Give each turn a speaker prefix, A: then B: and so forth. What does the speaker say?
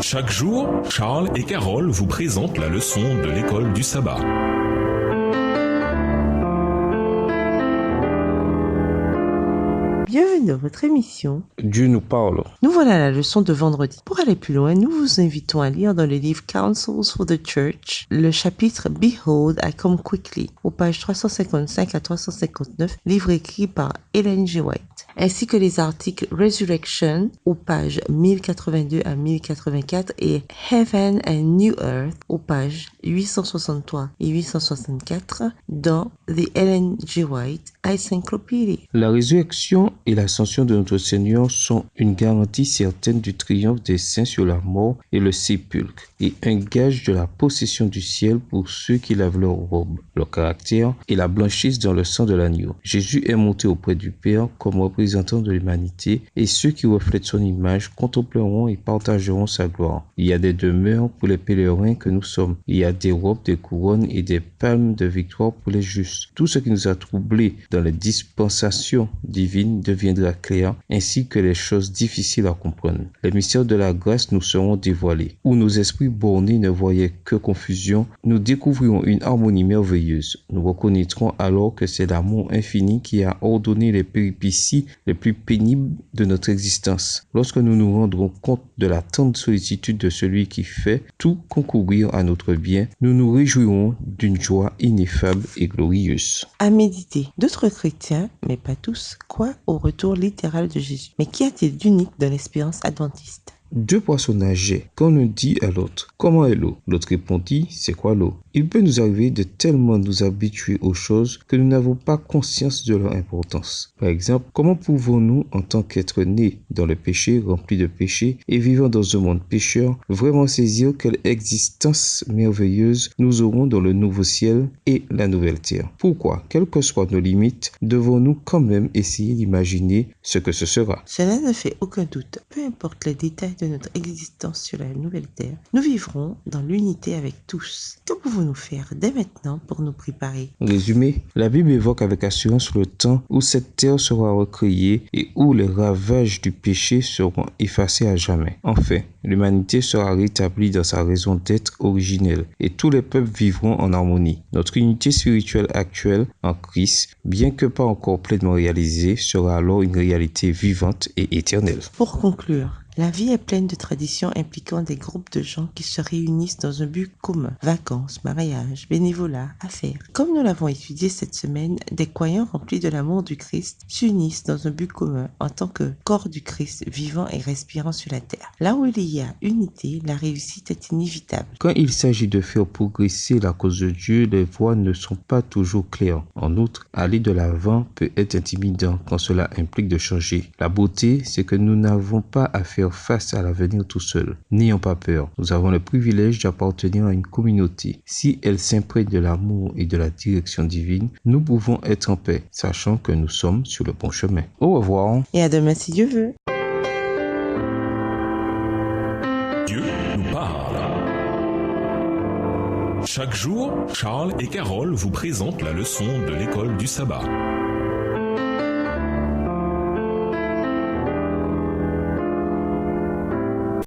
A: Chaque jour, Charles et Carole vous présentent la leçon de l'école du sabbat.
B: Bienvenue dans votre émission
C: Dieu nous parle.
B: Nous voilà à la leçon de vendredi. Pour aller plus loin, nous vous invitons à lire dans le livre Counsels for the Church le chapitre Behold, I Come Quickly, aux pages 355 à 359, livre écrit par Ellen G. White, ainsi que les articles Resurrection, aux pages 1082 à 1084, et Heaven and New Earth, aux pages 863 et 864, dans The Ellen G. White Encyclopedia.
C: La résurrection et l'ascension de notre Seigneur sont une garantie certaine du triomphe des saints sur la mort et le sépulcre, et un gage de la possession du ciel pour ceux qui lavent leur robe, leur caractère et la blanchissent dans le sang de l'agneau. Jésus est monté auprès du Père comme représentant de l'humanité, et ceux qui reflètent son image contempleront et partageront sa gloire. Il y a des demeures pour les pèlerins que nous sommes. Il y a des robes, des couronnes et des palmes de victoire pour les justes. Tout ce qui nous a troublés dans les dispensations divines deviendra clair, ainsi que les choses difficiles à comprendre. Les mystères de la grâce nous seront dévoilés. Où nos esprits bornés ne voyaient que confusion, nous découvrirons une harmonie merveilleuse. Nous reconnaîtrons alors que c'est l'amour infini qui a ordonné les péripéties les plus pénibles de notre existence. Lorsque nous nous rendrons compte de la tendre sollicitude de celui qui fait tout concourir à notre bien, nous nous réjouirons d'une joie ineffable et glorieuse.
B: À méditer. D'autres chrétiens, mais pas tous, croient au retour littéral de Jésus. Mais qu'y a-t-il d'unique dans l'espérance adventiste?
C: Deux poissons nageaient. Quand l'un dit à l'autre, « Comment est l'eau ?» L'autre répondit, « C'est quoi l'eau ?» Il peut nous arriver de tellement nous habituer aux choses que nous n'avons pas conscience de leur importance. Par exemple, comment pouvons-nous, en tant qu'être nés dans le péché, remplis de péché et vivant dans un monde pécheur, vraiment saisir quelle existence merveilleuse nous aurons dans le nouveau ciel et la nouvelle terre? Pourquoi, quelles que soient nos limites, devons-nous quand même essayer d'imaginer ce que ce sera?
B: Cela ne fait aucun doute. Peu importe les détails de notre existence sur la nouvelle terre, nous vivrons dans l'unité avec tous. Que pouvons-nous faire dès maintenant pour nous préparer?
C: Résumé, la Bible évoque avec assurance le temps où cette terre sera recréée et où les ravages du péché seront effacés à jamais. Enfin, l'humanité sera rétablie dans sa raison d'être originelle et tous les peuples vivront en harmonie. Notre unité spirituelle actuelle en Christ, bien que pas encore pleinement réalisée, sera alors une réalité vivante et éternelle.
B: Pour conclure, la vie est pleine de traditions impliquant des groupes de gens qui se réunissent dans un but commun. Vacances, mariage, bénévolat, affaires. Comme nous l'avons étudié cette semaine, des croyants remplis de l'amour du Christ s'unissent dans un but commun en tant que corps du Christ vivant et respirant sur la terre. Là où il y a unité, la réussite est inévitable.
C: Quand il s'agit de faire progresser la cause de Dieu, les voies ne sont pas toujours claires. En outre, aller de l'avant peut être intimidant quand cela implique de changer. La beauté, c'est que nous n'avons pas à faire face à l'avenir tout seul. N'ayons pas peur. Nous avons le privilège d'appartenir à une communauté. Si elle s'imprègne de l'amour et de la direction divine, nous pouvons être en paix, sachant que nous sommes sur le bon chemin. Au revoir.
B: Et à demain si Dieu veut.
A: Dieu nous parle. Chaque jour, Charles et Carole vous présentent la leçon de l'école du sabbat.